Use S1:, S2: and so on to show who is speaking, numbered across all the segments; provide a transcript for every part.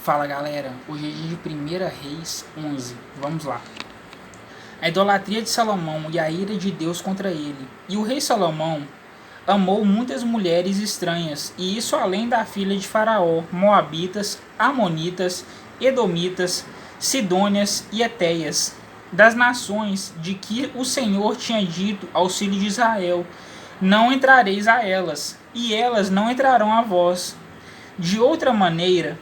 S1: Fala galera, hoje é dia de 1 Reis 11, vamos lá. A idolatria de Salomão e a ira de Deus contra ele. E o rei Salomão amou muitas mulheres estranhas, e isso além da filha de Faraó, Moabitas, Amonitas, Edomitas, Sidônias e Etéias, das nações de que o Senhor tinha dito aos filhos de Israel: não entrareis a elas, e elas não entrarão a vós. De outra maneira,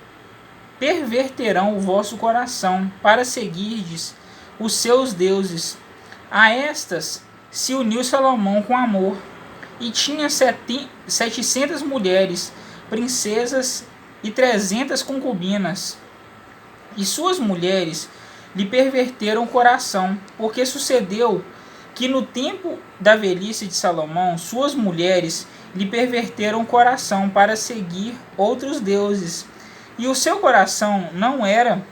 S1: perverterão o vosso coração para seguirdes os seus deuses. A estas se uniu Salomão com amor, e tinha 700 mulheres, princesas e 300 concubinas. E suas mulheres lhe perverteram o coração, porque sucedeu que no tempo da velhice de Salomão, suas mulheres lhe perverteram o coração para seguir outros deuses. E o seu coração não era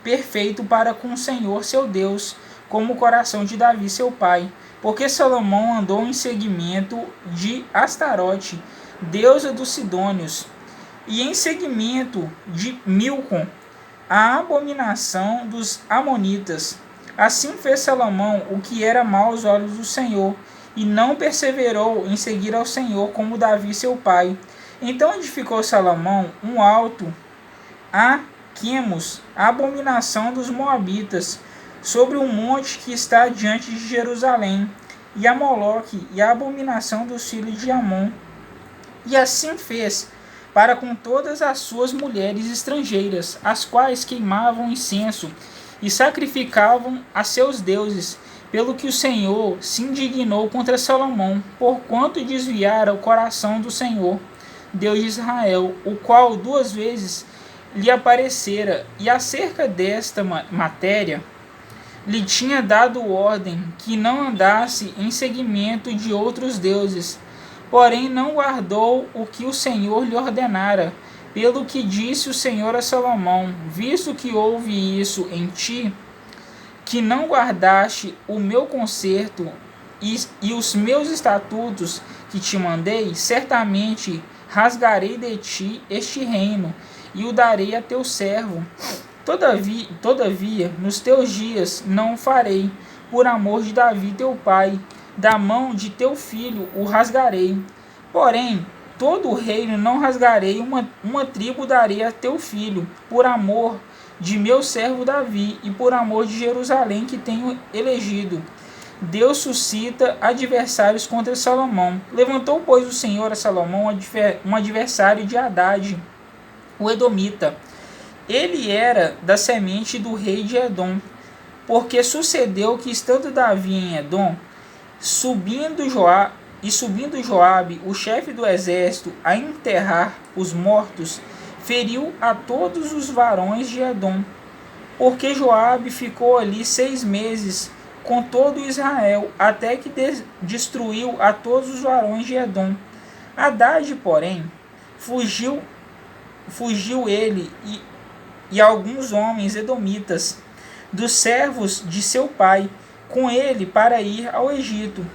S1: perfeito para com o Senhor seu Deus, como o coração de Davi seu pai, porque Salomão andou em seguimento de Astarote, deusa dos Sidônios, e em seguimento de Milcom, a abominação dos Amonitas. Assim fez Salomão o que era mau aos olhos do Senhor, e não perseverou em seguir ao Senhor como Davi seu pai. Então edificou Salomão um alto a Quemos, a abominação dos Moabitas, sobre um monte que está diante de Jerusalém, e a Moloque, e a abominação dos filhos de Amon. E assim fez para com todas as suas mulheres estrangeiras, as quais queimavam incenso e sacrificavam a seus deuses, pelo que o Senhor se indignou contra Salomão, porquanto desviara o coração do Senhor, Deus de Israel, o qual 2 vezes lhe aparecera, e acerca desta matéria lhe tinha dado ordem que não andasse em seguimento de outros deuses. Porém não guardou o que o Senhor lhe ordenara, pelo que disse o Senhor a Salomão: visto que houve isso em ti, que não guardaste o meu concerto e os meus estatutos que te mandei, certamente rasgarei de ti este reino, e o darei a teu servo. Todavia, nos teus dias não o farei, por amor de Davi teu pai, da mão de teu filho o rasgarei. Porém, todo o reino não rasgarei, uma tribo darei a teu filho, por amor de meu servo Davi, e por amor de Jerusalém que tenho elegido. Deus suscita adversários contra Salomão. Levantou, pois, o Senhor a Salomão um adversário de Hadade, o Edomita. Ele era da semente do rei de Edom, porque sucedeu que, estando Davi em Edom, subindo Joabe, o chefe do exército, a enterrar os mortos, feriu a todos os varões de Edom, porque Joabe ficou ali 6 meses com todo Israel, até que destruiu a todos os varões de Edom. Hadade, porém, fugiu ele e alguns homens edomitas, dos servos de seu pai, com ele para ir ao Egito.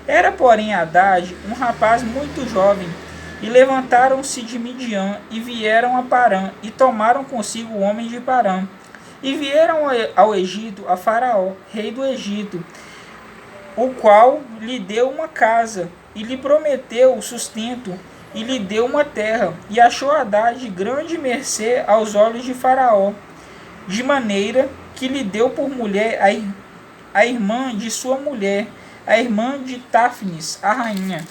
S1: Era, porém, Hadade um rapaz muito jovem, e levantaram-se de Midian, e vieram a Parã, e tomaram consigo o homem de Parã, e vieram ao Egito a Faraó, rei do Egito, o qual lhe deu uma casa, e lhe prometeu sustento, e lhe deu uma terra, e achou Hadade grande mercê aos olhos de Faraó, de maneira que lhe deu por mulher a irmã de sua mulher, a irmã de Táfnis, a rainha.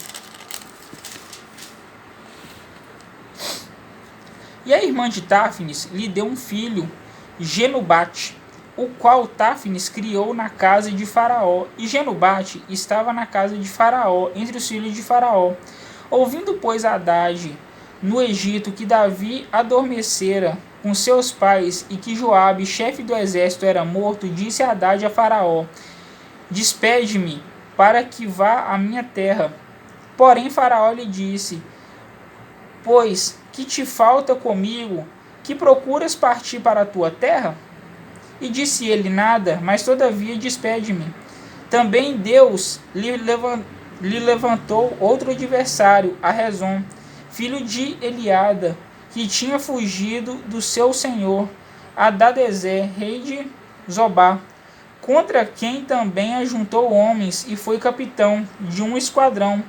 S1: E a irmã de Táfnis lhe deu um filho, Genubate, o qual Táfnis criou na casa de Faraó, e Genubate estava na casa de Faraó, entre os filhos de Faraó. Ouvindo, pois, Hadade no Egito que Davi adormecera com seus pais, e que Joabe, chefe do exército, era morto, disse Hadade a Faraó: despede-me, para que vá à minha terra. Porém Faraó lhe disse: pois que te falta comigo, que procuras partir para a tua terra? E disse ele: nada, mas todavia despede-me. Também Deus lhe levantou outro adversário, a Rezon, filho de Eliada, que tinha fugido do seu senhor Hadadezer, rei de Zobá, contra quem também ajuntou homens e foi capitão de um esquadrão.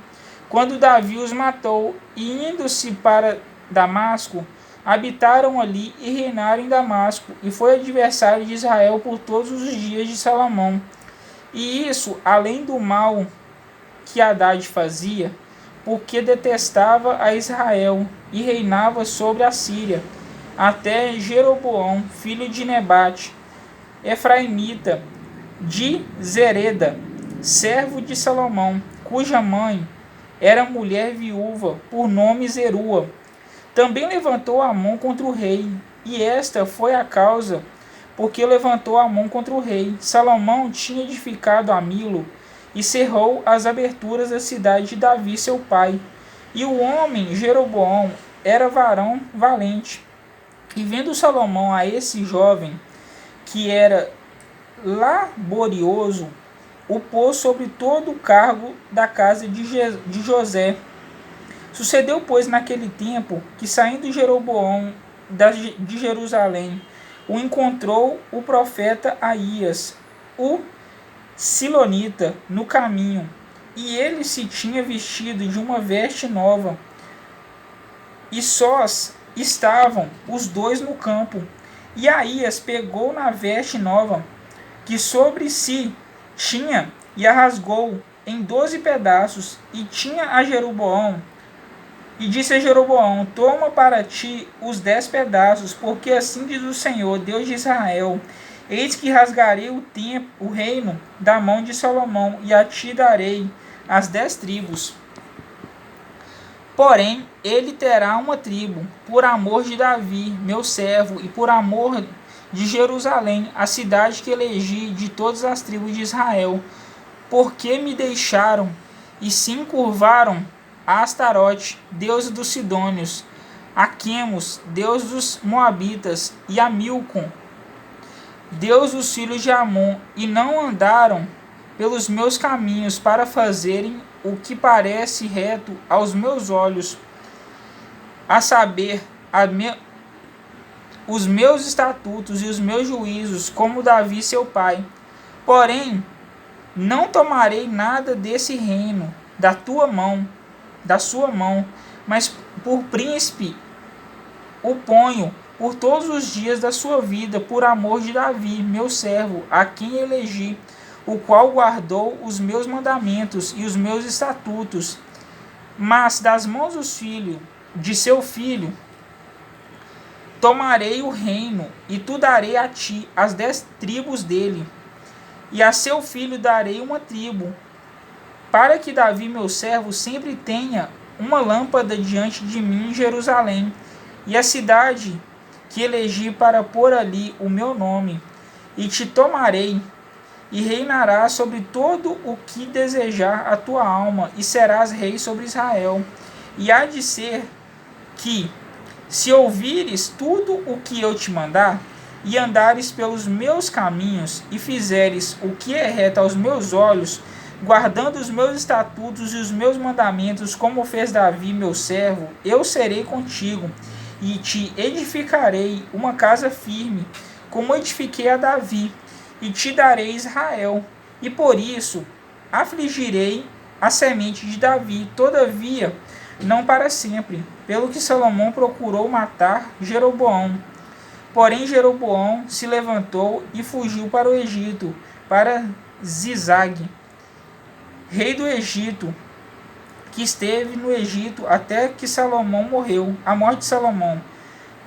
S1: Quando Davi os matou, e indo-se para Damasco, habitaram ali e reinaram em Damasco, e foi adversário de Israel por todos os dias de Salomão. E isso, além do mal que Haddad fazia, porque detestava a Israel e reinava sobre a Síria, até Jeroboão, filho de Nebate, efraimita, de Zereda, servo de Salomão, cuja mãe era mulher viúva, por nome Zerua. Também levantou a mão contra o rei, e esta foi a causa porque levantou a mão contra o rei. Salomão tinha edificado a Milo e cerrou as aberturas da cidade de Davi, seu pai. E o homem Jeroboão era varão valente. E vendo Salomão a esse jovem, que era laborioso, o pôs sobre todo o cargo da casa de José. Sucedeu, pois, naquele tempo, que saindo Jeroboão de Jerusalém, o encontrou o profeta Aías, o Silonita, no caminho, e ele se tinha vestido de uma veste nova, e sós estavam os dois no campo. E Aías pegou na veste nova, que sobre si tinha, e a rasgou em 12 pedaços, e tinha a Jeroboão, e disse a Jeroboão: toma para ti os 10 pedaços, porque assim diz o Senhor, Deus de Israel: eis que rasgarei o reino da mão de Salomão, e a ti darei as 10 tribos. Porém, ele terá uma tribo, por amor de Davi, meu servo, e por amor de Jerusalém, a cidade que elegi de todas as tribos de Israel, porque me deixaram e se encurvaram a Astarote, deus dos Sidônios, a Quemos, deus dos Moabitas, e a Milcom, deus dos filhos de Amon, e não andaram pelos meus caminhos para fazerem o que parece reto aos meus olhos, a saber, os meus estatutos e os meus juízos, como Davi seu pai. Porém, não tomarei nada desse reino da sua mão, mas por príncipe o ponho por todos os dias da sua vida, por amor de Davi, meu servo, a quem elegi, o qual guardou os meus mandamentos e os meus estatutos. Mas das mãos de seu filho, tomarei o reino, e tu darei a ti as 10 tribos dele, e a seu filho darei uma tribo, para que Davi, meu servo, sempre tenha uma lâmpada diante de mim em Jerusalém, e a cidade que elegi para pôr ali o meu nome. E te tomarei, e reinarás sobre todo o que desejar a tua alma, e serás rei sobre Israel. E há de ser que, se ouvires tudo o que eu te mandar, e andares pelos meus caminhos, e fizeres o que é reto aos meus olhos, guardando os meus estatutos e os meus mandamentos, como fez Davi, meu servo, eu serei contigo, e te edificarei uma casa firme, como edifiquei a Davi, e te darei Israel. E por isso afligirei a semente de Davi, todavia não para sempre, pelo que Salomão procurou matar Jeroboão. Porém Jeroboão se levantou e fugiu para o Egito, para Zizag, rei do Egito, que esteve no Egito até que Salomão morreu, a morte de Salomão.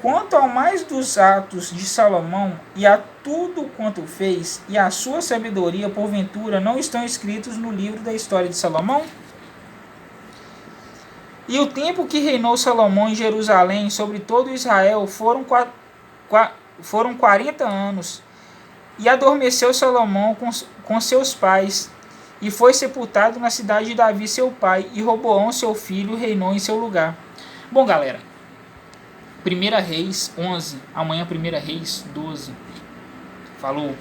S1: Quanto ao mais dos atos de Salomão, e a tudo quanto fez, e a sua sabedoria, porventura, não estão escritos no livro da história de Salomão? E o tempo que reinou Salomão em Jerusalém sobre todo Israel foram 40 anos. E adormeceu Salomão com seus pais, e foi sepultado na cidade de Davi seu pai, e Roboão seu filho reinou em seu lugar. Bom, galera, 1 Reis 11, amanhã 1 Reis 12. Falou!